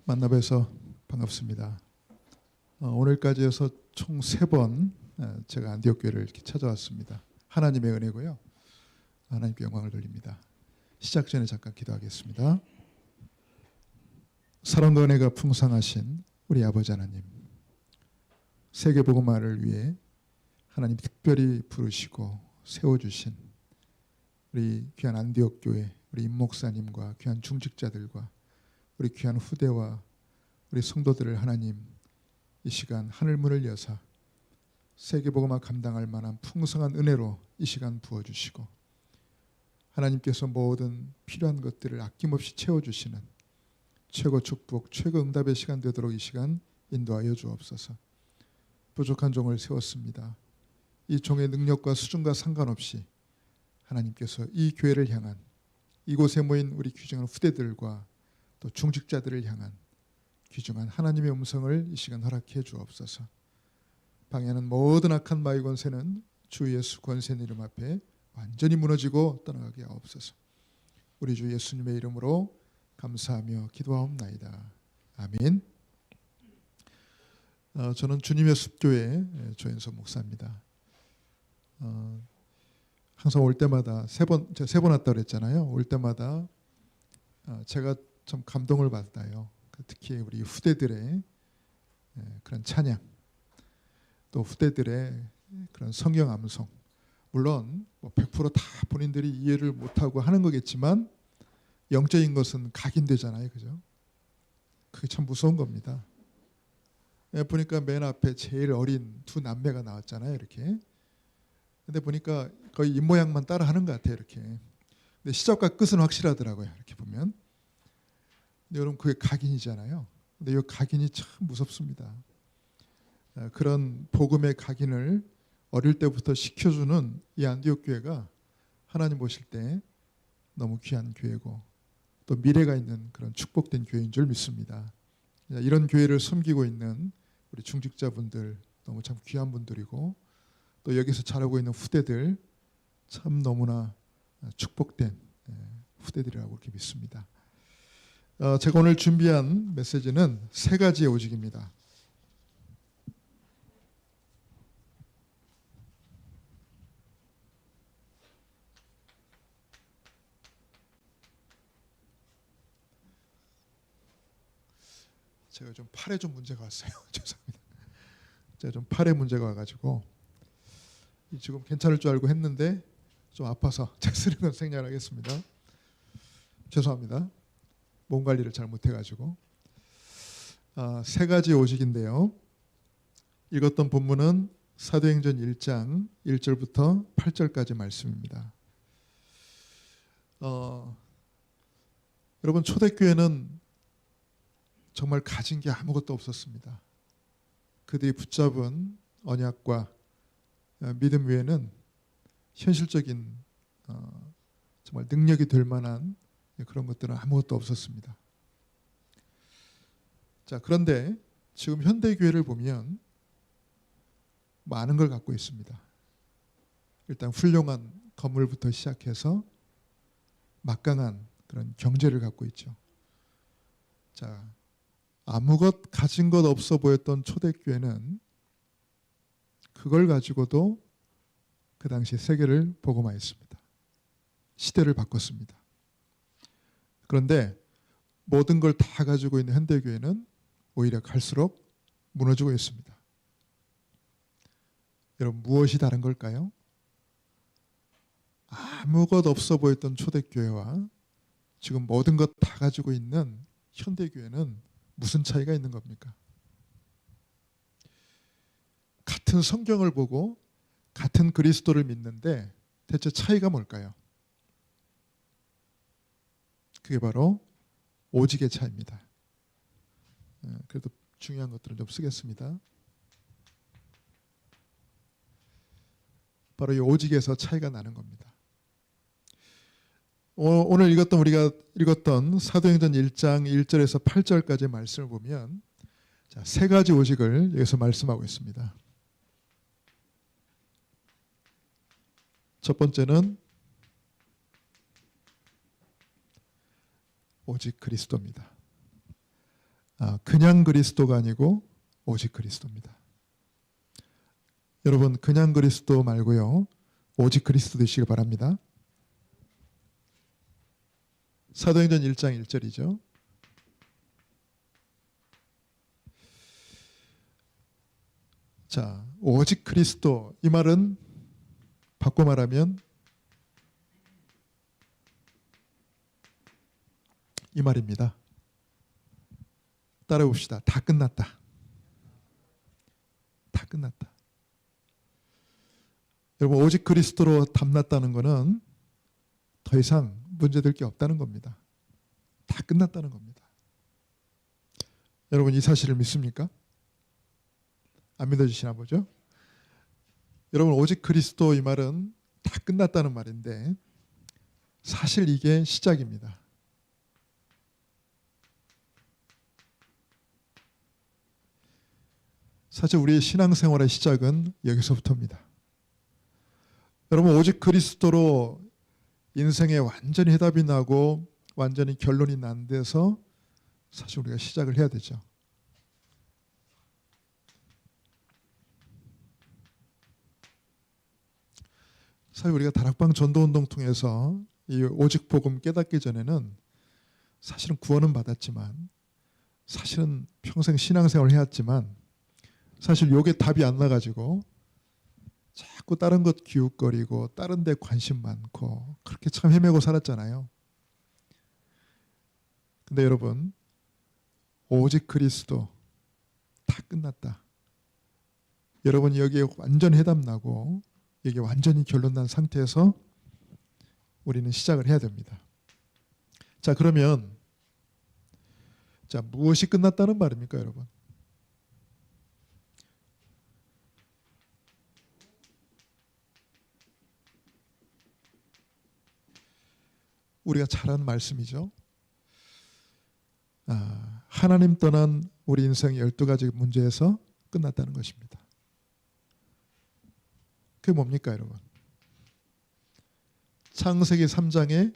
만나 뵈서 반갑습니다. 오늘까지 해서 총 3번 제가 안디옥 교회를 이렇게 찾아왔습니다. 하나님의 은혜고요. 하나님께 영광을 돌립니다. 시작 전에 잠깐 기도하겠습니다. 사랑과 은혜가 풍성하신 우리 아버지 하나님, 세계복음화를 위해 하나님 특별히 부르시고 세워주신 우리 귀한 안디옥 교회, 우리 임 목사님과 귀한 중직자들과 우리 귀한 후대와 우리 성도들을 하나님 이 시간 하늘문을 여사 세계복음화 감당할 만한 풍성한 은혜로 이 시간 부어주시고 하나님께서 모든 필요한 것들을 아낌없이 채워주시는 최고 축복, 최고 응답의 시간 되도록 이 시간 인도하여 주옵소서. 부족한 종을 세웠습니다. 이 종의 능력과 수준과 상관없이 하나님께서 이 교회를 향한 이곳에 모인 우리 귀중한 후대들과 또 중직자들을 향한 귀중한 하나님의 음성을 이 시간 허락해 주옵소서. 방해하는 모든 악한 마귀 권세는 주 예수 권세의 이름 앞에 완전히 무너지고 떠나가게 하옵소서. 우리 주 예수님의 이름으로 감사하며 기도하옵나이다. 아멘. 저는 주님의 숲교회 조현석 목사입니다. 항상 올 때마다 제가 3번 왔다고 그랬잖아요. 올 때마다 제가 좀 감동을 받아요. 특히 우리 후대들의 그런 찬양, 또 후대들의 그런 성경 암송. 물론 100%다 본인들이 이해를 못하고 하는 거겠지만 영적인 것은 각인되잖아요, 그죠? 그게 참 무서운 겁니다. 보니까 맨 앞에 제일 어린 2 남매가 나왔잖아요, 이렇게. 근데 보니까 거의 입모양만 따라 하는 것 같아요, 이렇게. 근데 시작과 끝은 확실하더라고요, 이렇게 보면. 근데 여러분 그게 각인이잖아요. 근데 이 각인이 참 무섭습니다. 그런 복음의 각인을 어릴 때부터 시켜주는 이 안디옥 교회가 하나님 보실 때 너무 귀한 교회고 또 미래가 있는 그런 축복된 교회인 줄 믿습니다. 이런 교회를 섬기고 있는 우리 중직자분들 너무 참 귀한 분들이고 또 여기서 자라고 있는 후대들 참 너무나 축복된 후대들이라고 이렇게 믿습니다. 제가 오늘 준비한 메시지는 3가지의 오직입니다. 제가 좀 팔에 좀 문제가 왔어요. 죄송합니다. 제가 좀 팔에 문제가 와가지고 지금 괜찮을 줄 알고 했는데 좀 아파서 제가 쓰는 건 생략하겠습니다. 죄송합니다. 몸 관리를 잘 못해가지고 3가지 오직인데요. 읽었던 본문은 사도행전 1장 1절부터 8절까지 말씀입니다. 여러분 초대교회는 정말 가진 게 아무것도 없었습니다. 그들이 붙잡은 언약과 믿음 외에는 현실적인 정말 능력이 될 만한 그런 것들은 아무것도 없었습니다. 자, 그런데 지금 현대교회를 보면 많은 걸 갖고 있습니다. 일단 훌륭한 건물부터 시작해서 막강한 그런 경제를 갖고 있죠. 자, 아무것 가진 것 없어 보였던 초대교회는 그걸 가지고도 그 당시 세계를 복음화했습니다. 시대를 바꿨습니다. 그런데 모든 걸 다 가지고 있는 현대교회는 오히려 갈수록 무너지고 있습니다. 여러분 무엇이 다른 걸까요? 아무것 없어 보였던 초대교회와 지금 모든 것 다 가지고 있는 현대교회는 무슨 차이가 있는 겁니까? 같은 성경을 보고 같은 그리스도를 믿는데 대체 차이가 뭘까요? 그게 바로 오직의 차이입니다. 그래도 중요한 것들은 좀 쓰겠습니다. 바로 이 오직에서 차이가 나는 겁니다. 오늘 우리가 읽었던 사도행전 1장 1절에서 8절까지 말씀을 보면 3가지 오직을 여기서 말씀하고 있습니다. 첫 번째는 오직 그리스도입니다. 그냥 그리스도가 아니고 오직 그리스도입니다. 여러분 그냥 그리스도 말고요. 오직 그리스도 되시길 바랍니다. 사도행전 1장 1절이죠. 자, 오직 그리스도 이 말은 바꿔 말하면 이 말입니다. 따라 봅시다. 다 끝났다. 다 끝났다. 여러분 오직 그리스도로 담났다는 것은 더 이상 문제될 게 없다는 겁니다. 다 끝났다는 겁니다. 여러분 이 사실을 믿습니까? 안 믿어주시나 보죠? 여러분 오직 그리스도 이 말은 다 끝났다는 말인데 사실 이게 시작입니다. 사실 우리의 신앙생활의 시작은 여기서부터입니다. 여러분 오직 그리스도로 인생에 완전히 해답이 나고 완전히 결론이 난 데서 사실 우리가 시작을 해야 되죠. 사실 우리가 다락방 전도운동 통해서 이 오직 복음 깨닫기 전에는 사실은 구원은 받았지만 사실은 평생 신앙생활을 해왔지만 사실 요게 답이 안 나가지고 자꾸 다른 것 기웃거리고 다른 데 관심 많고 그렇게 참 헤매고 살았잖아요. 근데 여러분 오직 그리스도 다 끝났다. 여러분이 여기에 완전 해답 나고 여기에 완전히 결론 난 상태에서 우리는 시작을 해야 됩니다. 자 그러면 자 무엇이 끝났다는 말입니까 여러분? 우리가 잘 아는 말씀이죠. 하나님 떠난 우리 인생의 12가지 문제에서 끝났다는 것입니다. 그게 뭡니까 여러분? 창세기 3장의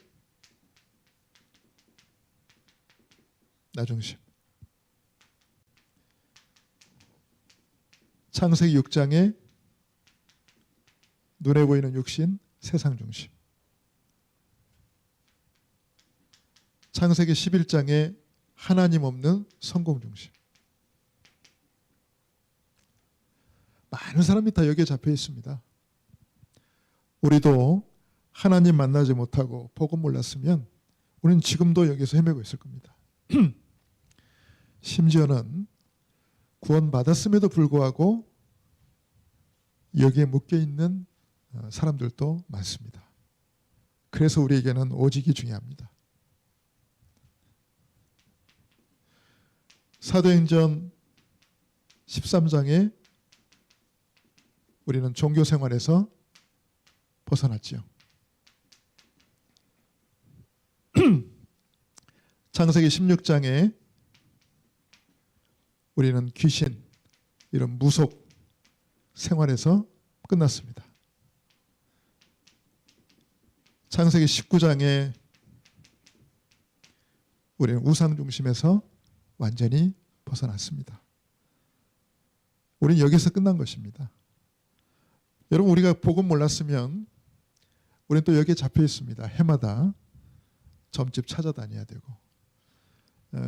나중심, 창세기 6장의 눈에 보이는 육신 세상 중심, 창세기 11장의 하나님 없는 성공 중심. 많은 사람이 다 여기에 잡혀 있습니다. 우리도 하나님 만나지 못하고 복음 몰랐으면 우리는 지금도 여기서 헤매고 있을 겁니다. 심지어는 구원받았음에도 불구하고 여기에 묶여있는 사람들도 많습니다. 그래서 우리에게는 오직이 중요합니다. 사도행전 13장에 우리는 종교 생활에서 벗어났지요. 창세기 16장에 우리는 귀신 이런 무속 생활에서 끝났습니다. 창세기 19장에 우리는 우상 중심에서 완전히 벗어났습니다. 우리는 여기서 끝난 것입니다. 여러분 우리가 복음 몰랐으면 우리는 또 여기에 잡혀 있습니다. 해마다 점집 찾아다녀야 되고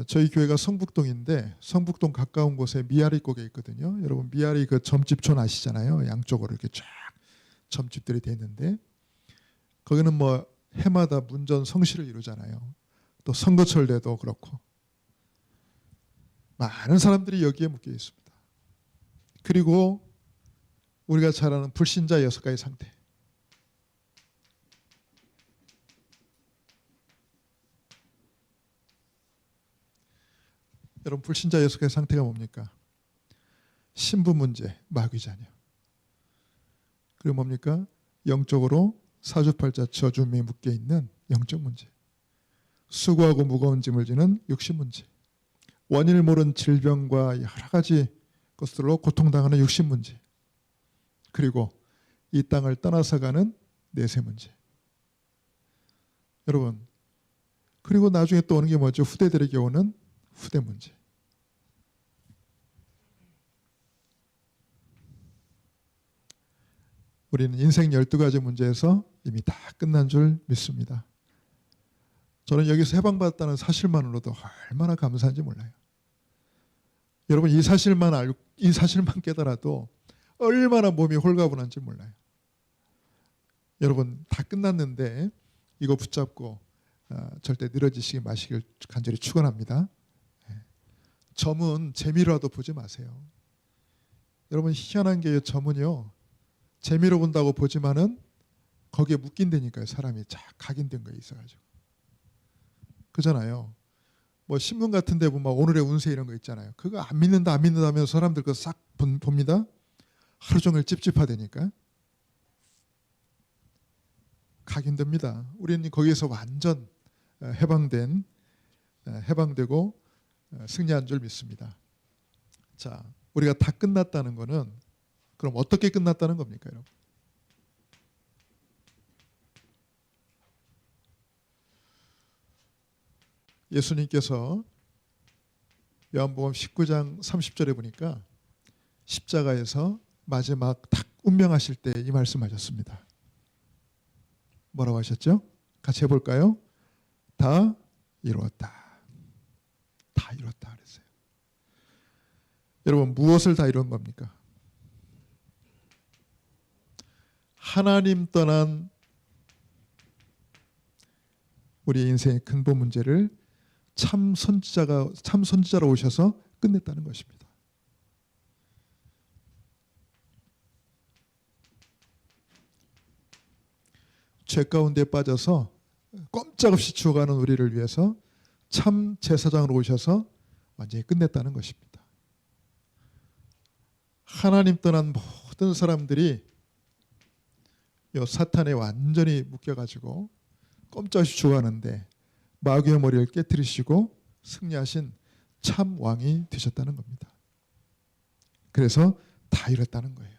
저희 교회가 성북동인데 성북동 가까운 곳에 미아리곡에 있거든요. 여러분 미아리 그 점집촌 아시잖아요. 양쪽으로 이렇게 쫙 점집들이 돼 있는데 거기는 뭐 해마다 문전 성시를 이루잖아요. 또 선거철 때도 그렇고 많은 사람들이 여기에 묶여 있습니다. 그리고 우리가 잘 아는 불신자 6가지 상태. 여러분 불신자 6가지 상태가 뭡니까? 신부 문제, 마귀자녀. 그리고 뭡니까? 영적으로 사주팔자 저주에 묶여 있는 영적 문제. 수고하고 무거운 짐을 지는 육신 문제. 원인을 모른 질병과 여러 가지 것들로 고통당하는 육신 문제. 그리고 이 땅을 떠나서 가는 내세 문제. 여러분 그리고 나중에 또 오는 게 뭐죠? 후대들에게 오는 후대 문제. 우리는 인생 12가지 문제에서 이미 다 끝난 줄 믿습니다. 저는 여기서 해방받았다는 사실만으로도 얼마나 감사한지 몰라요. 여러분 이 사실만 깨달아도 얼마나 몸이 홀가분한지 몰라요. 여러분 다 끝났는데 이거 붙잡고 절대 늘어지시기 마시길 간절히 축원합니다. 점은 재미로라도 보지 마세요. 여러분 희한한 게 점은요, 재미로 본다고 보지만은 거기에 묶인다니까요. 사람이 각인된 거에 있어가지고. 그잖아요. 뭐 신문 같은 데 보면 오늘의 운세 이런 거 있잖아요. 그거 안 믿는다 하면서 사람들 그거 싹 봅니다. 하루 종일 찝찝하다니까. 각인됩니다. 우리는 거기에서 완전 해방되고 승리한 줄 믿습니다. 자, 우리가 다 끝났다는 거는 그럼 어떻게 끝났다는 겁니까, 여러분? 예수님께서 요한복음 19장 30절에 보니까 십자가에서 마지막 딱 운명하실 때 이 말씀하셨습니다. 뭐라고 하셨죠? 같이 해볼까요? 다 이루었다. 다 이루었다 그랬어요. 여러분 무엇을 다 이룬 겁니까? 하나님 떠난 우리 인생의 근본 문제를 참 선지자로 오셔서 끝냈다는 것입니다. 죄 가운데 빠져서 꼼짝없이 죽어가는 우리를 위해서 참 제사장으로 오셔서 완전히 끝냈다는 것입니다. 하나님 떠난 모든 사람들이 이 사탄에 완전히 묶여가지고 꼼짝없이 죽어가는데 마귀의 머리를 깨뜨리시고 승리하신 참 왕이 되셨다는 겁니다. 그래서 다 이뤘다는 거예요.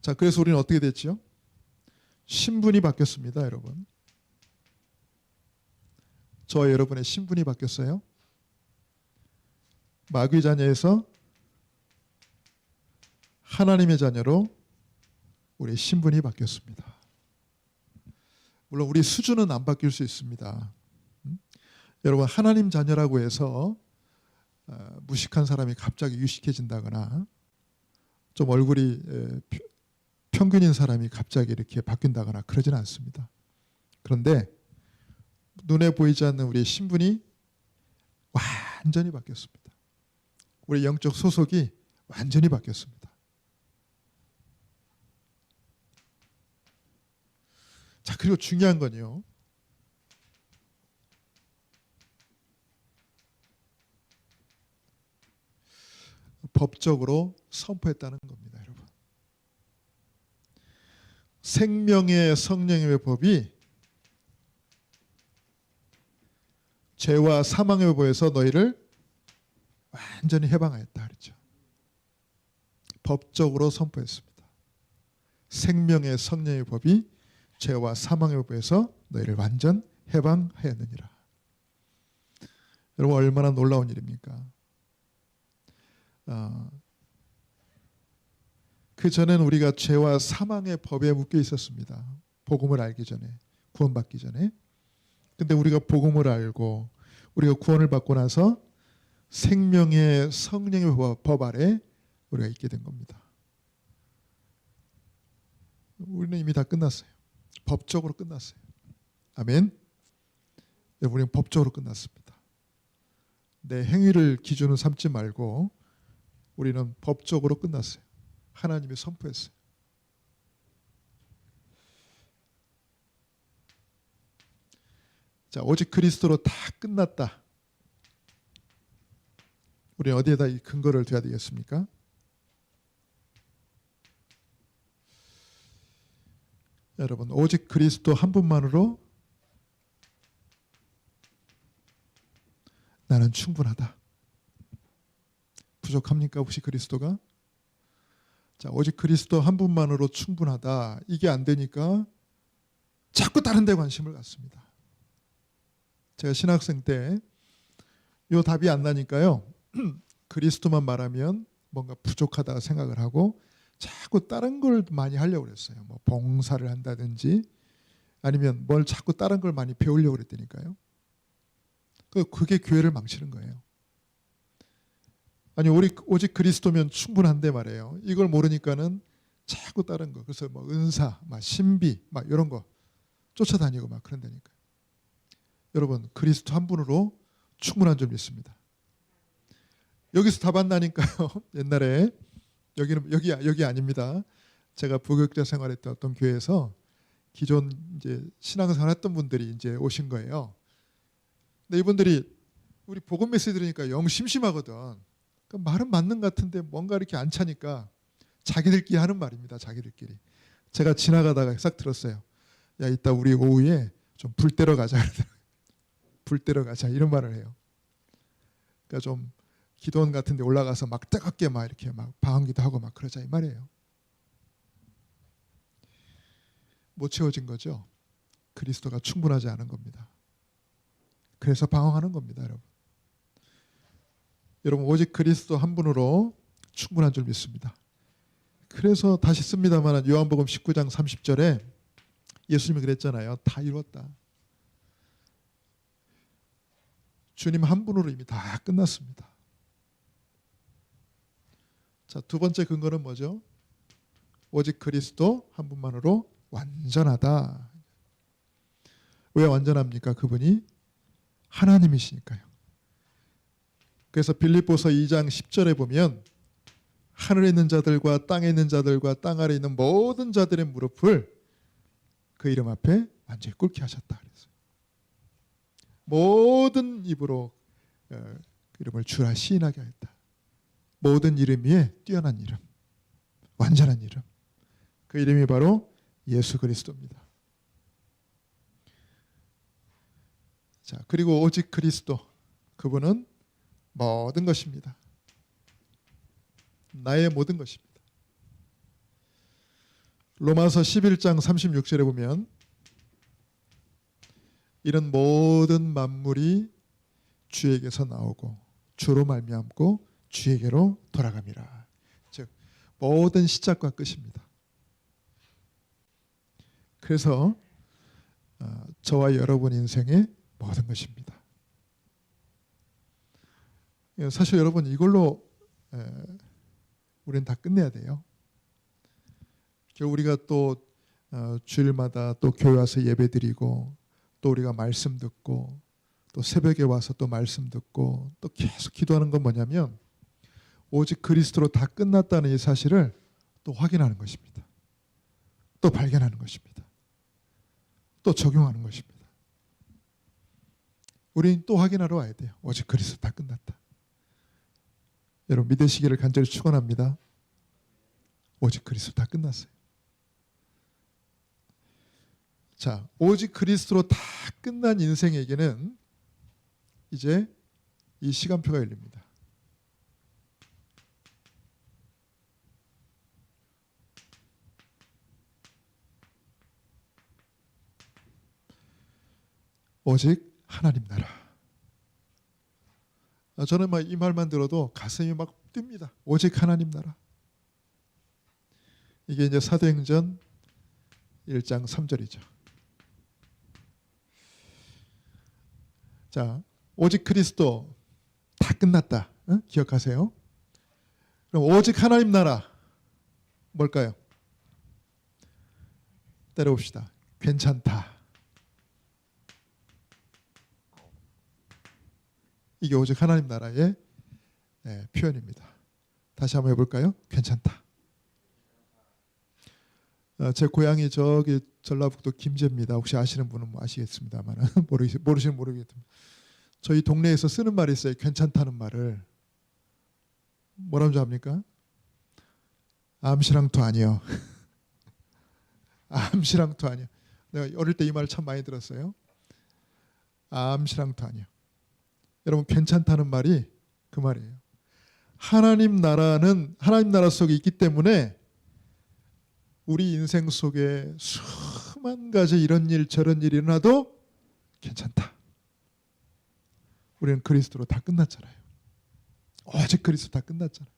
자, 그래서 우리는 어떻게 됐죠? 신분이 바뀌었습니다, 여러분. 저와 여러분의 신분이 바뀌었어요. 마귀 자녀에서 하나님의 자녀로 우리의 신분이 바뀌었습니다. 물론 우리 수준은 안 바뀔 수 있습니다. 여러분 하나님 자녀라고 해서 무식한 사람이 갑자기 유식해진다거나 좀 얼굴이 평균인 사람이 갑자기 이렇게 바뀐다거나 그러지는 않습니다. 그런데 눈에 보이지 않는 우리의 신분이 완전히 바뀌었습니다. 우리 영적 소속이 완전히 바뀌었습니다. 자, 그리고 중요한 건요. 법적으로 선포했다는 겁니다, 여러분. 생명의 성령의 법이 죄와 사망의 법에서 너희를 완전히 해방하였다 그랬죠. 법적으로 선포했습니다. 생명의 성령의 법이 죄와 사망의 법에서 너희를 완전 해방하였느니라. 여러분 얼마나 놀라운 일입니까? 그 전에는 우리가 죄와 사망의 법에 묶여 있었습니다. 복음을 알기 전에, 구원받기 전에. 근데 우리가 복음을 알고 우리가 구원을 받고 나서 생명의 성령의 법 아래 우리가 있게 된 겁니다. 우리는 이미 다 끝났어요. 법적으로 끝났어요. 아멘. 우리는 법적으로 끝났습니다. 내 행위를 기준으로 삼지 말고 우리는 법적으로 끝났어요. 하나님이 선포했어요. 자, 오직 그리스도로 다 끝났다. 우리는 어디에다 이 근거를 둬야 되겠습니까? 여러분, 오직 그리스도 한 분만으로 나는 충분하다. 부족합니까? 혹시 그리스도가? 자, 오직 그리스도 한 분만으로 충분하다. 이게 안 되니까 자꾸 다른 데 관심을 갖습니다. 제가 신학생 때 요 답이 안 나니까요. 그리스도만 말하면 뭔가 부족하다 생각을 하고 자꾸 다른 걸 많이 하려고 그랬어요. 뭐 봉사를 한다든지 아니면 뭘 자꾸 다른 걸 많이 배우려고 그랬다니까요. 그게 교회를 망치는 거예요. 아니 오직 그리스도면 충분한데 말이에요. 이걸 모르니까는 자꾸 다른 거, 그래서 뭐 은사, 막 신비, 막 이런 거 쫓아다니고 막 그런다니까요. 여러분 그리스도 한 분으로 충분한 줄 믿습니다. 여기서 답 안 나니까요. 옛날에 여기 아닙니다. 제가 부교육자 생활했던 어떤 교회에서 기존 이제 신앙생활했던 분들이 이제 오신 거예요. 근데 이분들이 우리 복음 메시지 들으니까 영 심심하거든. 그러니까 말은 맞는 것 같은데 뭔가 이렇게 안 차니까 자기들끼리 하는 말입니다. 자기들끼리. 제가 지나가다가 싹 들었어요. 야, 이따 우리 오후에 좀 불 때러 가자. 불 때러 가자 이런 말을 해요. 그러니까 좀 기도원 같은 데 올라가서 막 뜨겁게 막 이렇게 막 방언기도 하고 막 그러자 이 말이에요. 못 채워진 거죠. 그리스도가 충분하지 않은 겁니다. 그래서 방황하는 겁니다, 여러분. 여러분 오직 그리스도 한 분으로 충분한 줄 믿습니다. 그래서 다시 씁니다만 요한복음 19장 30절에 예수님이 그랬잖아요. 다 이뤘다. 주님 한 분으로 이미 다 끝났습니다. 자, 두 번째 근거는 뭐죠? 오직 그리스도 한 분만으로 완전하다. 왜 완전합니까? 그분이 하나님이시니까요. 그래서 빌립보서 2장 10절에 보면 하늘에 있는 자들과 땅에 있는 자들과 땅 아래에 있는 모든 자들의 무릎을 그 이름 앞에 완전히 꿇게 하셨다 그랬어요. 모든 입으로 그 이름을 주라 시인하게 하였다. 모든 이름 위에 뛰어난 이름, 완전한 이름. 그 이름이 바로 예수 그리스도입니다. 자, 그리고 오직 그리스도, 그분은 모든 것입니다. 나의 모든 것입니다. 로마서 11장 36절에 보면 이런 모든 만물이 주에게서 나오고 주로 말미암고 주에게로 돌아갑니다. 즉 모든 시작과 끝입니다. 그래서 저와 여러분 인생의 모든 것입니다. 사실 여러분 이걸로 우리는 다 끝내야 돼요. 우리가 또 주일마다 또 교회 와서 예배드리고 또 우리가 말씀 듣고 또 새벽에 와서 또 말씀 듣고 또 계속 기도하는 건 뭐냐면 오직 그리스도로 다 끝났다는 이 사실을 또 확인하는 것입니다. 또 발견하는 것입니다. 또 적용하는 것입니다. 우리는 또 확인하러 와야 돼요. 오직 그리스도 다 끝났다. 여러분 믿으시기를 간절히 축원합니다. 오직 그리스도 다 끝났어요. 자, 오직 그리스도로 다 끝난 인생에게는 이제 이 시간표가 열립니다. 오직 하나님 나라. 저는 막 이 말만 들어도 가슴이 막 뜁니다. 오직 하나님 나라. 이게 이제 사도행전 1장 3절이죠. 자, 오직 그리스도 다 끝났다. 응? 기억하세요? 그럼 오직 하나님 나라 뭘까요? 때려봅시다. 괜찮다. 이게 오직 하나님 나라의 표현입니다. 다시 한번 해볼까요? 괜찮다. 제 고향이 저기 전라북도 김제입니다. 혹시 아시는 분은 뭐 아시겠습니다만 모르시면 모르겠습니다. 저희 동네에서 쓰는 말이 있어요. 괜찮다는 말을 뭐라는 줄 압니까? 암시랑투 아니요. 암시랑투 아니요. 내가 어릴 때 이 말을 참 많이 들었어요. 암시랑투 아니요. 여러분 괜찮다는 말이 그 말이에요. 하나님 나라는 하나님 나라 속에 있기 때문에 우리 인생 속에 수만 가지 이런 일 저런 일이 일어나도 괜찮다. 우리는 그리스도로 다 끝났잖아요. 오직 그리스도 다 끝났잖아요.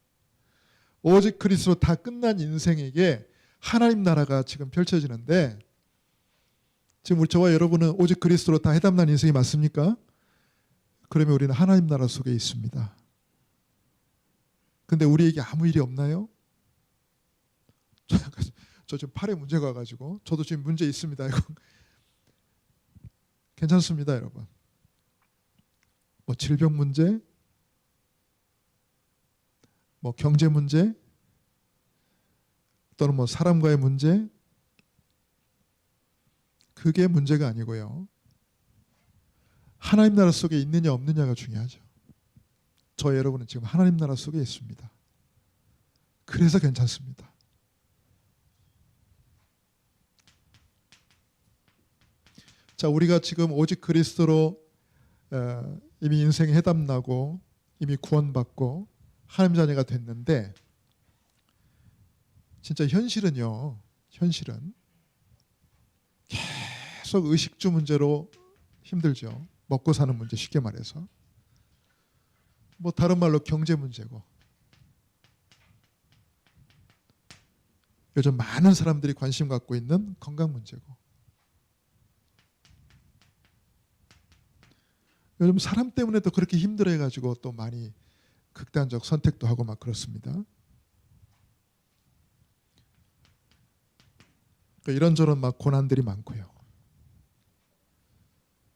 오직 그리스도 다 끝난 인생에게 하나님 나라가 지금 펼쳐지는데, 지금 저와 여러분은 오직 그리스도로 다 해답난 인생이 맞습니까? 그러면 우리는 하나님 나라 속에 있습니다. 근데 우리에게 아무 일이 없나요? 저 지금 팔에 문제가 와가지고 저도 지금 문제 있습니다. 이거 괜찮습니다, 여러분. 뭐 질병 문제, 뭐 경제 문제, 또는 뭐 사람과의 문제, 그게 문제가 아니고요. 하나님 나라 속에 있느냐 없느냐가 중요하죠. 저 여러분은 지금 하나님 나라 속에 있습니다. 그래서 괜찮습니다. 자, 우리가 지금 오직 그리스도로 이미 인생에 해답나고 이미 구원받고 하나님 자녀가 됐는데, 진짜 현실은요, 현실은 계속 의식주 문제로 힘들죠. 먹고 사는 문제, 쉽게 말해서. 뭐 다른 말로 경제 문제고, 요즘 많은 사람들이 관심 갖고 있는 건강 문제고, 요즘 사람 때문에 또 그렇게 힘들어해가지고 또 많이 극단적 선택도 하고 막 그렇습니다. 그러니까 이런저런 막 고난들이 많고요.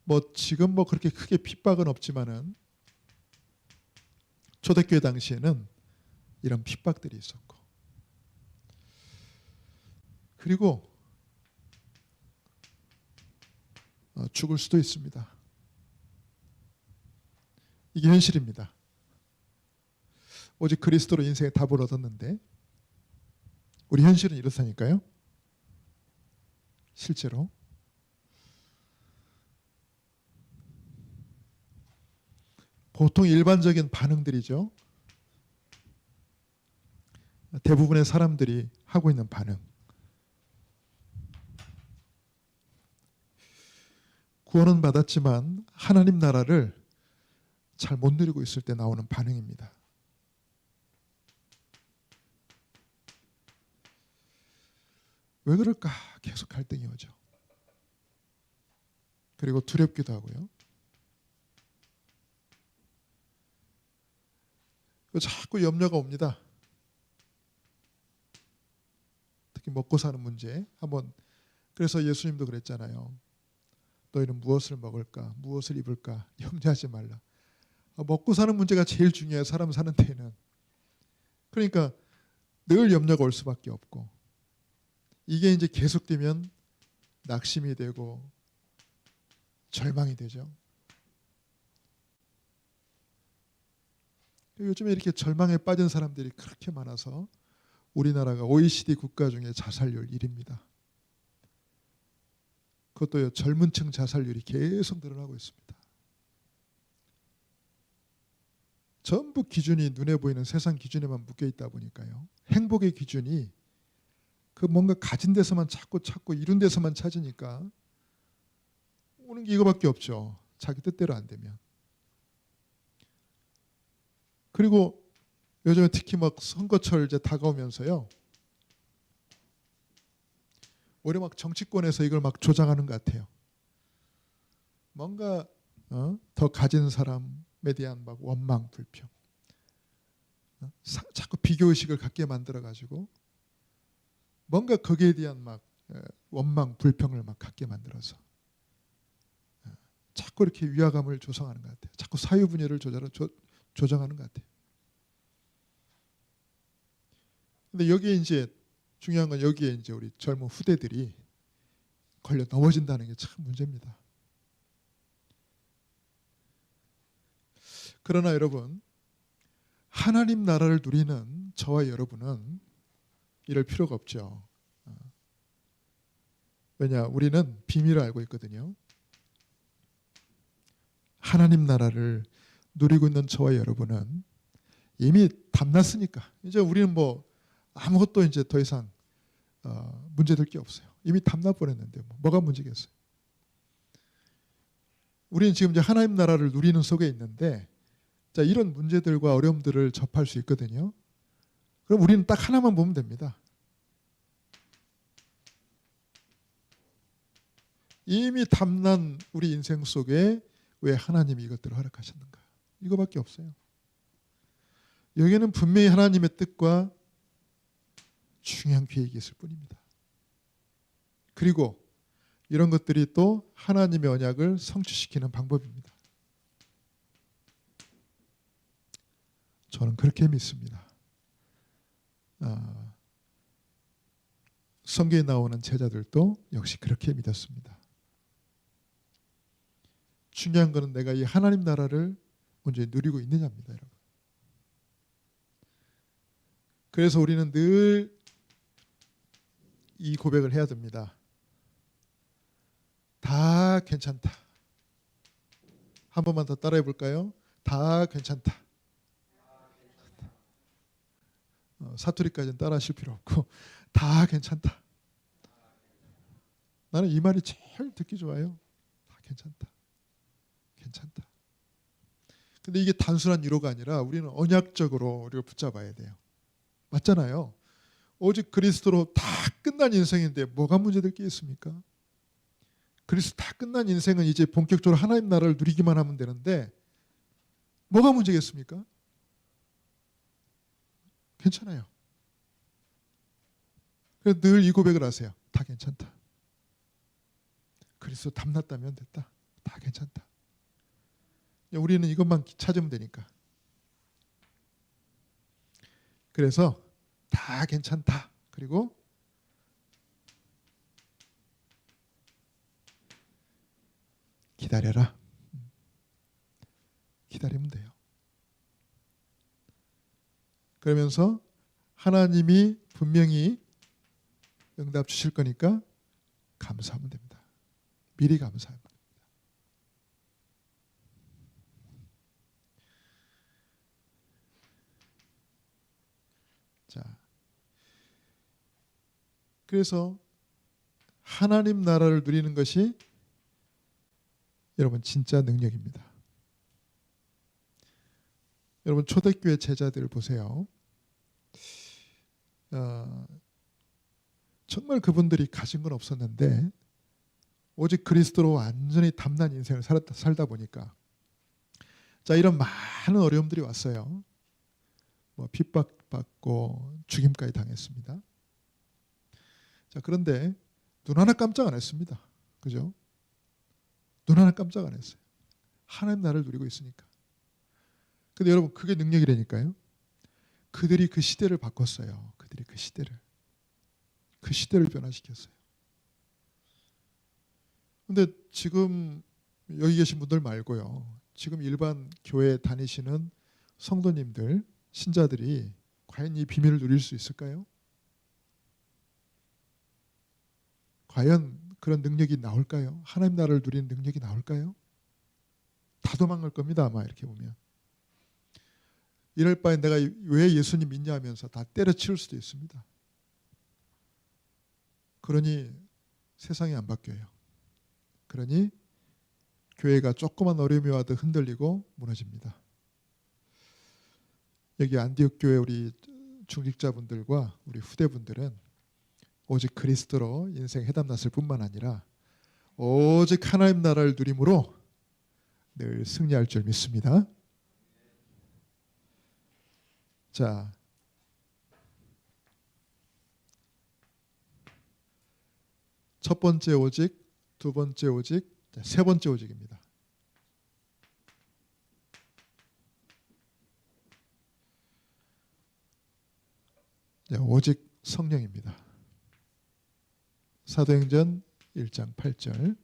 뭐 지금 뭐 그렇게 크게 핍박은 없지만은 초대교회 당시에는 이런 핍박들이 있었고, 그리고 죽을 수도 있습니다. 이게 현실입니다. 오직 그리스도로 인생의 답을 얻었는데 우리 현실은 이렇다니까요. 실제로 보통 일반적인 반응들이죠. 대부분의 사람들이 하고 있는 반응. 구원은 받았지만 하나님 나라를 잘 못 누리고 있을 때 나오는 반응입니다. 왜 그럴까? 계속 갈등이 오죠. 그리고 두렵기도 하고요. 자꾸 염려가 옵니다. 특히 먹고 사는 문제. 한번 그래서 예수님도 그랬잖아요. 너희는 무엇을 먹을까? 무엇을 입을까? 염려하지 말라. 먹고 사는 문제가 제일 중요해요. 사람 사는 데에는. 그러니까 늘 염려가 올 수밖에 없고, 이게 이제 계속되면 낙심이 되고 절망이 되죠. 요즘에 이렇게 절망에 빠진 사람들이 그렇게 많아서 우리나라가 OECD 국가 중에 자살률 1위입니다. 그것도요, 젊은 층 자살률이 계속 늘어나고 있습니다. 전부 기준이 눈에 보이는 세상 기준에만 묶여 있다 보니까요. 행복의 기준이 그 뭔가 가진 데서만 찾고 이룬 데서만 찾으니까 오는 게 이거밖에 없죠. 자기 뜻대로 안 되면. 그리고 요즘에 특히 막 선거철 이제 다가오면서요. 오히려 막 정치권에서 이걸 막 조장하는 것 같아요. 뭔가 더 가진 사람에 대한 막 원망, 불평, 자꾸 비교의식을 갖게 만들어가지고 뭔가 거기에 대한 막 원망, 불평을 막 갖게 만들어서 자꾸 이렇게 위화감을 조성하는 것 같아요. 자꾸 사유분열을 조정하는 것 같아요. 근데 여기에 이제 중요한 건 여기에 이제 우리 젊은 후대들이 걸려 넘어진다는 게 참 문제입니다. 그러나 여러분, 하나님 나라를 누리는 저와 여러분은 이럴 필요가 없죠. 왜냐? 우리는 비밀을 알고 있거든요. 하나님 나라를 누리고 있는 저와 여러분은 이미 답났으니까 이제 우리는 뭐 아무것도 이제 더 이상 문제될 게 없어요. 이미 답나 버렸는데 뭐가 문제겠어요. 우리는 지금 이제 하나님 나라를 누리는 속에 있는데, 자, 이런 문제들과 어려움들을 접할 수 있거든요. 그럼 우리는 딱 하나만 보면 됩니다. 이미 담난 우리 인생 속에 왜 하나님이 이것들을 허락하셨는가? 이거밖에 없어요. 여기에는 분명히 하나님의 뜻과 중요한 계획이 있을 뿐입니다. 그리고 이런 것들이 또 하나님의 언약을 성취시키는 방법입니다. 저는 그렇게 믿습니다. 성경에 나오는 제자들도 역시 그렇게 믿었습니다. 중요한 것은 내가 이 하나님 나라를 먼저 누리고 있느냐입니다, 여러분. 그래서 우리는 늘 이 고백을 해야 됩니다. 다 괜찮다. 한 번만 더 따라해 볼까요? 다 괜찮다. 사투리까지는 따라하실 필요 없고 다 괜찮다. 나는 이 말이 제일 듣기 좋아요. 다 괜찮다. 괜찮다. 근데 이게 단순한 위로가 아니라 우리는 언약적으로 우리를 붙잡아야 돼요. 맞잖아요. 오직 그리스도로 다 끝난 인생인데 뭐가 문제될 게 있습니까? 그리스도 다 끝난 인생은 이제 본격적으로 하나님 나라를 누리기만 하면 되는데 뭐가 문제겠습니까? 괜찮아요. 그래서 늘 이 고백을 하세요. 다 괜찮다. 그리스도 담났다면 됐다. 다 괜찮다. 우리는 이것만 찾으면 되니까. 그래서 다 괜찮다. 그리고 기다려라. 기다리면 돼요. 그러면서 하나님이 분명히 응답 주실 거니까 감사하면 됩니다. 미리 감사하면 됩니다. 자, 그래서 하나님 나라를 누리는 것이 여러분 진짜 능력입니다. 여러분 초대교회 제자들 보세요. 정말 그분들이 가진 건 없었는데 오직 그리스도로 완전히 담난 인생을 살다 보니까 자, 이런 많은 어려움들이 왔어요. 뭐 핍박받고 죽임까지 당했습니다. 자, 그런데 눈 하나 깜짝 안 했습니다. 그죠? 눈 하나 깜짝 안 했어요. 하나님 나라를 누리고 있으니까. 근데 여러분 그게 능력이라니까요. 그들이 그 시대를 바꿨어요. 그들이 그 시대를 변화시켰어요. 근데 지금 여기 계신 분들 말고요. 지금 일반 교회 다니시는 성도님들, 신자들이 과연 이 비밀을 누릴 수 있을까요? 과연 그런 능력이 나올까요? 하나님 나라를 누리는 능력이 나올까요? 다 도망갈 겁니다. 아마 이렇게 보면. 이럴 바에 내가 왜 예수님 믿냐 하면서 다 때려치울 수도 있습니다. 그러니 세상이 안 바뀌어요. 그러니 교회가 조그만 어려움이 와도 흔들리고 무너집니다. 여기 안디옥 교회 우리 중직자분들과 우리 후대분들은 오직 그리스도로 인생 해답났을 뿐만 아니라 오직 하나님 나라를 누림으로 늘 승리할 줄 믿습니다. 자, 첫 번째 오직, 두 번째 오직, 세 번째 오직입니다. 오직 성령입니다. 사도행전 1장 8절.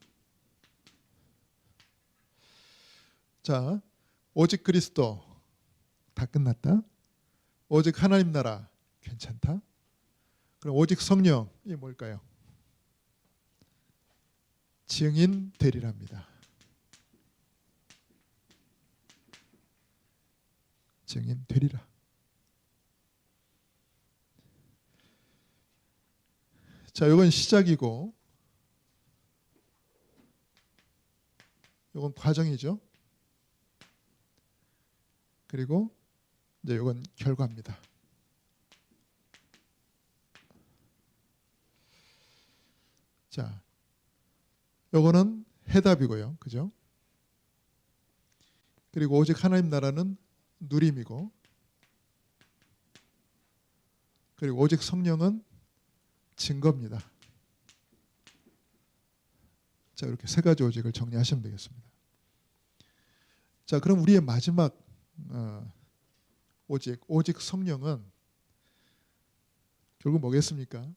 자, 오직 그리스도 다 끝났다. 오직 하나님 나라 괜찮다. 그럼 오직 성령이 뭘까요? 증인 되리랍니다. 증인 되리라. 자, 이건 시작이고 이건 과정이죠. 그리고 이제 이건 결과입니다. 자, 요거는 해답이고요. 그죠? 그리고 오직 하나님 나라는 누림이고, 그리고 오직 성령은 증거입니다. 자, 이렇게 세 가지 오직을 정리하시면 되겠습니다. 자, 그럼 우리의 마지막 오직 성령은 결국 뭐겠습니까?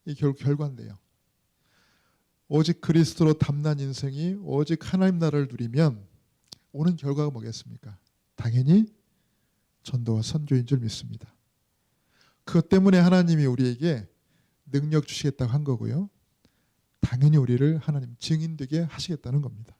이 결국 결과인데요. 오직 그리스도로 담난 인생이 오직 하나님 나라를 누리면 오는 결과가 뭐겠습니까? 당연히 전도와 선교인 줄 믿습니다. 그것 때문에 하나님이 우리에게 능력 주시겠다고 한 거고요. 당연히 우리를 하나님 증인되게 하시겠다는 겁니다.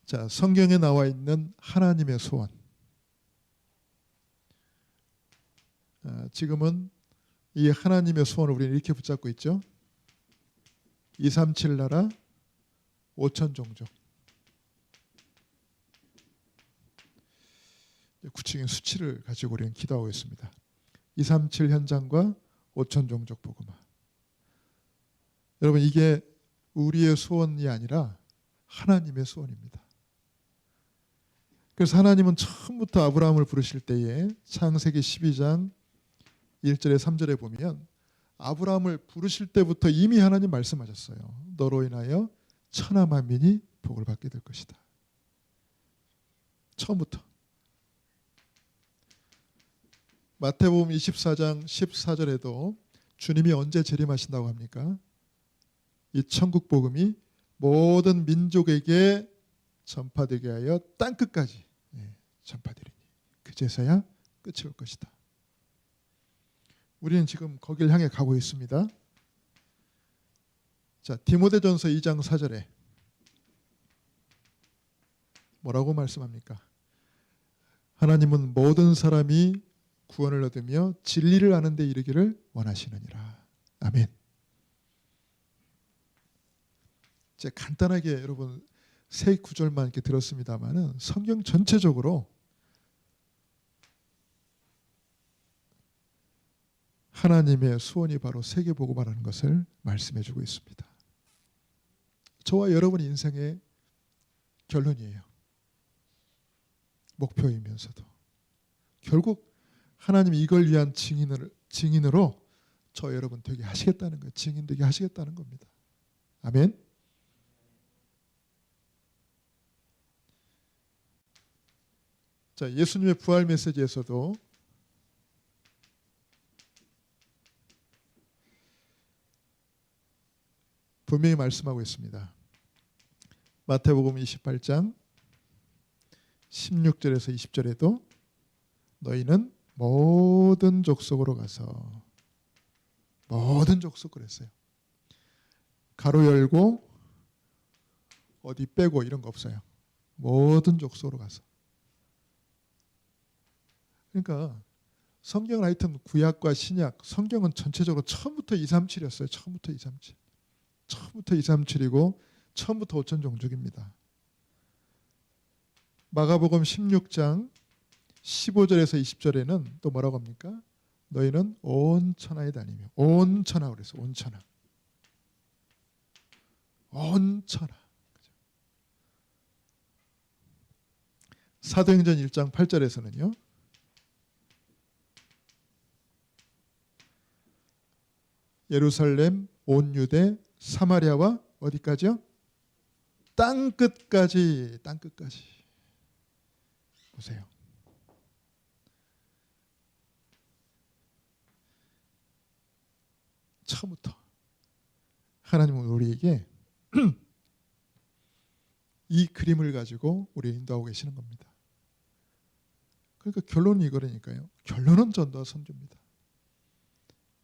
자, 성경에 나와 있는 하나님의 소원. 지금은 이 하나님의 소원을 우리는 이렇게 붙잡고 있죠. 237 나라 5천 종족. 구체적인 수치를 가지고 우리는 기도하고 있습니다. 237 현장과 5천 종족 복음화. 여러분, 이게 우리의 소원이 아니라 하나님의 소원입니다. 그래서 하나님은 처음부터 아브라함을 부르실 때에 창세기 12장 1절에 3절에 보면 아브라함을 부르실 때부터 이미 하나님 말씀하셨어요. 너로 인하여 천하 만민이 복을 받게 될 것이다. 처음부터. 마태복음 24장 14절에도 주님이 언제 재림하신다고 합니까? 이 천국 복음이 모든 민족에게 전파되게 하여 땅끝까지 전파되리니 그제서야 끝이 올 것이다. 우리는 지금 거길 향해 가고 있습니다. 자, 디모데전서 2장 4절에 뭐라고 말씀합니까? 하나님은 모든 사람이 구원을 얻으며 진리를 아는 데 이르기를 원하시느니라. 아멘. 제가 간단하게 여러분 세 구절만 이렇게 들었습니다만은 성경 전체적으로 하나님의 소원이 바로 세계복음화라는 것을 말씀해주고 있습니다. 저와 여러분 인생의 결론이에요. 목표이면서도 결국 하나님이 이걸 위한 증인으로 저 여러분 되게 하시겠다는 거예요. 증인 되게 하시겠다는 겁니다. 아멘. 자, 예수님의 부활 메시지에서도 분명히 말씀하고 있습니다. 마태복음 28장 16절에서 20절에도 너희는 모든 족속으로 가서 모든 족속 그랬어요. 가로 열고 어디 빼고 이런 거 없어요. 모든 족속으로 가서. 그러니까 성경은 하여튼 구약과 신약, 성경은 전체적으로 처음부터 237이었어요. 처음부터 237. 처음부터 237이고 처음부터 5천 종족입니다. 마가복음 16장 15절에서 20절에는 또 뭐라고 합니까? 너희는 온 천하에 다니며 온 천하 그래서 온 천하. 온 천하. 사도행전 1장 8절에서는요. 예루살렘, 온 유대, 사마리아와 어디까지요? 땅끝까지, 땅끝까지. 보세요. 처음부터 하나님은 우리에게 이 그림을 가지고 우리를 인도하고 계시는 겁니다. 그러니까 결론이 이거라니까요. 결론은 전도와 선교입니다.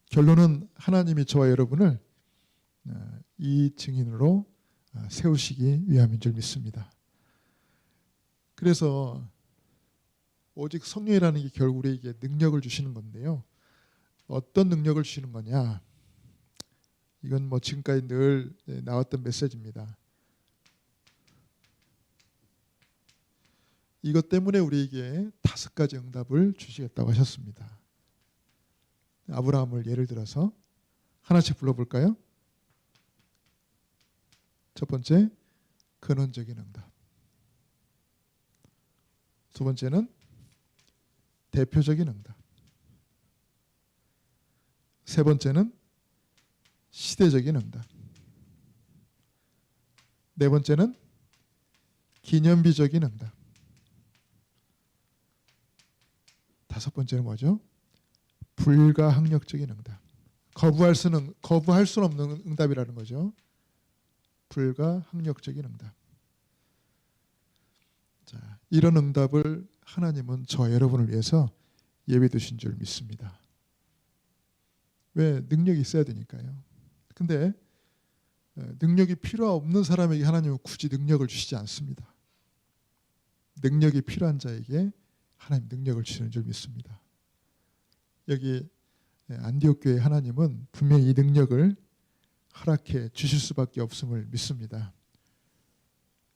결론은 하나님이 저와 여러분을 이 증인으로 세우시기 위함인 줄 믿습니다. 그래서 오직 성령이라는 게 결국 우리에게 능력을 주시는 건데요. 어떤 능력을 주시는 거냐? 이건 뭐 지금까지 늘 나왔던 메시지입니다. 이것 때문에 우리에게 5가지 응답을 주시겠다고 하셨습니다. 아브라함을 예를 들어서 하나씩 불러볼까요? 첫 번째, 근원적인 응답. 두 번째는 대표적인 응답. 세 번째는 시대적인 응답. 네 번째는 기념비적인 응답. 다섯 번째는 뭐죠? 불가항력적인 응답. 거부할 수는 없는 응답이라는 거죠. 불가항력적인 응답. 자, 이런 응답을 하나님은 저 여러분을 위해서 예비해 두신 줄 믿습니다. 왜? 능력이 있어야 되니까요. 근데 능력이 필요 없는 사람에게 하나님은 굳이 능력을 주시지 않습니다. 능력이 필요한 자에게 하나님 능력을 주시는 줄 믿습니다. 여기 안디옥 교회 하나님은 분명히 이 능력을 허락해 주실 수밖에 없음을 믿습니다.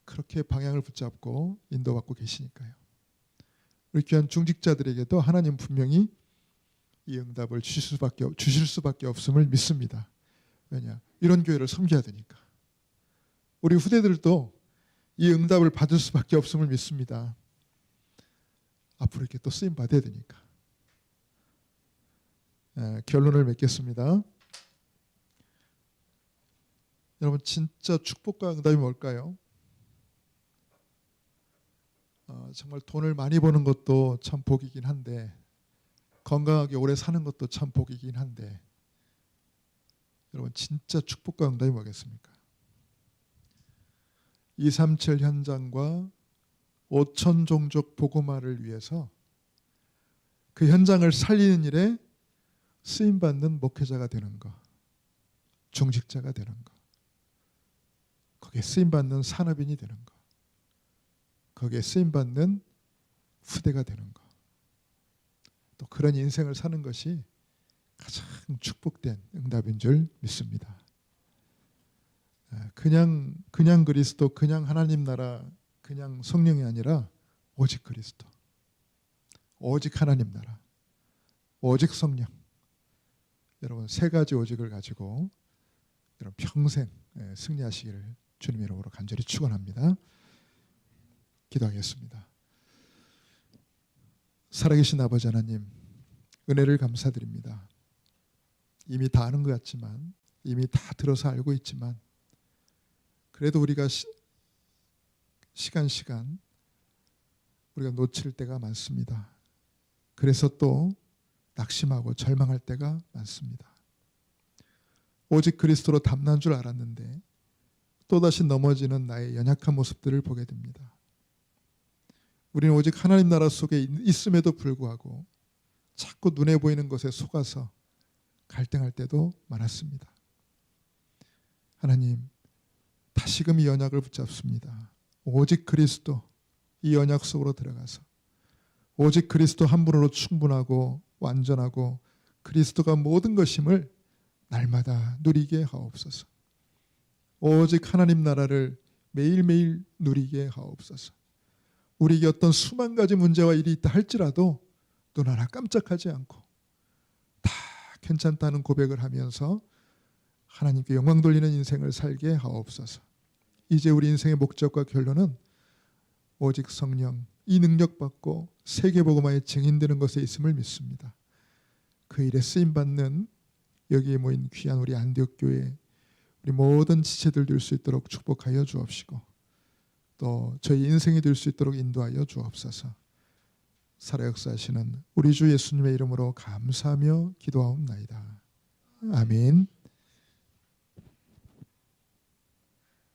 그렇게 방향을 붙잡고 인도받고 계시니까요. 우리 귀한 중직자들에게도 하나님 분명히 이 응답을 주실 수밖에 없음을 믿습니다. 왜냐? 이런 교회를 섬겨야 되니까. 우리 후대들도 이 응답을 받을 수밖에 없음을 믿습니다. 앞으로 이렇게 또 쓰임 받아야 되니까. 결론을 맺겠습니다. 여러분, 진짜 축복과 응답이 뭘까요? 정말 돈을 많이 버는 것도 참 복이긴 한데, 건강하게 오래 사는 것도 참 복이긴 한데, 여러분 진짜 축복과 응답이 뭐겠습니까? 237 현장과 5천 종족 복음화를 위해서 그 현장을 살리는 일에 쓰임받는 목회자가 되는 것, 중직자가 되는 것, 거기에 쓰임받는 산업인이 되는 것, 거기에 쓰임받는 후대가 되는 것, 또 그런 인생을 사는 것이 가장 축복된 응답인 줄 믿습니다. 그냥 그리스도, 그냥 하나님 나라, 그냥 성령이 아니라 오직 그리스도, 오직 하나님 나라, 오직 성령. 여러분 3가지 오직을 가지고 여러분 평생 승리하시기를 주님 이름으로 간절히 축원합니다. 기도하겠습니다. 살아계신 아버지 하나님, 은혜를 감사드립니다. 이미 다 아는 것 같지만, 이미 다 들어서 알고 있지만, 그래도 우리가 시간 우리가 놓칠 때가 많습니다. 그래서 또 낙심하고 절망할 때가 많습니다. 오직 그리스도로 담난 줄 알았는데 또다시 넘어지는 나의 연약한 모습들을 보게 됩니다. 우리는 오직 하나님 나라 속에 있음에도 불구하고 자꾸 눈에 보이는 것에 속아서 갈등할 때도 많았습니다. 하나님, 다시금 이 언약을 붙잡습니다. 오직 그리스도, 이 언약 속으로 들어가서 오직 그리스도 한 분으로 충분하고 완전하고 그리스도가 모든 것임을 날마다 누리게 하옵소서. 오직 하나님 나라를 매일매일 누리게 하옵소서. 우리에게 어떤 수만 가지 문제와 일이 있다 할지라도 눈 하나 깜짝하지 않고 다 괜찮다는 고백을 하면서 하나님께 영광 돌리는 인생을 살게 하옵소서. 이제 우리 인생의 목적과 결론은 오직 성령, 이 능력 받고 세계복음화의 증인되는 것에 있음을 믿습니다. 그 일에 쓰임받는 여기에 모인 귀한 우리 안디옥 교회, 우리 모든 지체들 될 수 있도록 축복하여 주옵시고 또 저희 인생이 될 수 있도록 인도하여 주옵소서. 살아 역사하시는 우리 주 예수님의 이름으로 감사하며 기도하옵나이다. 아멘.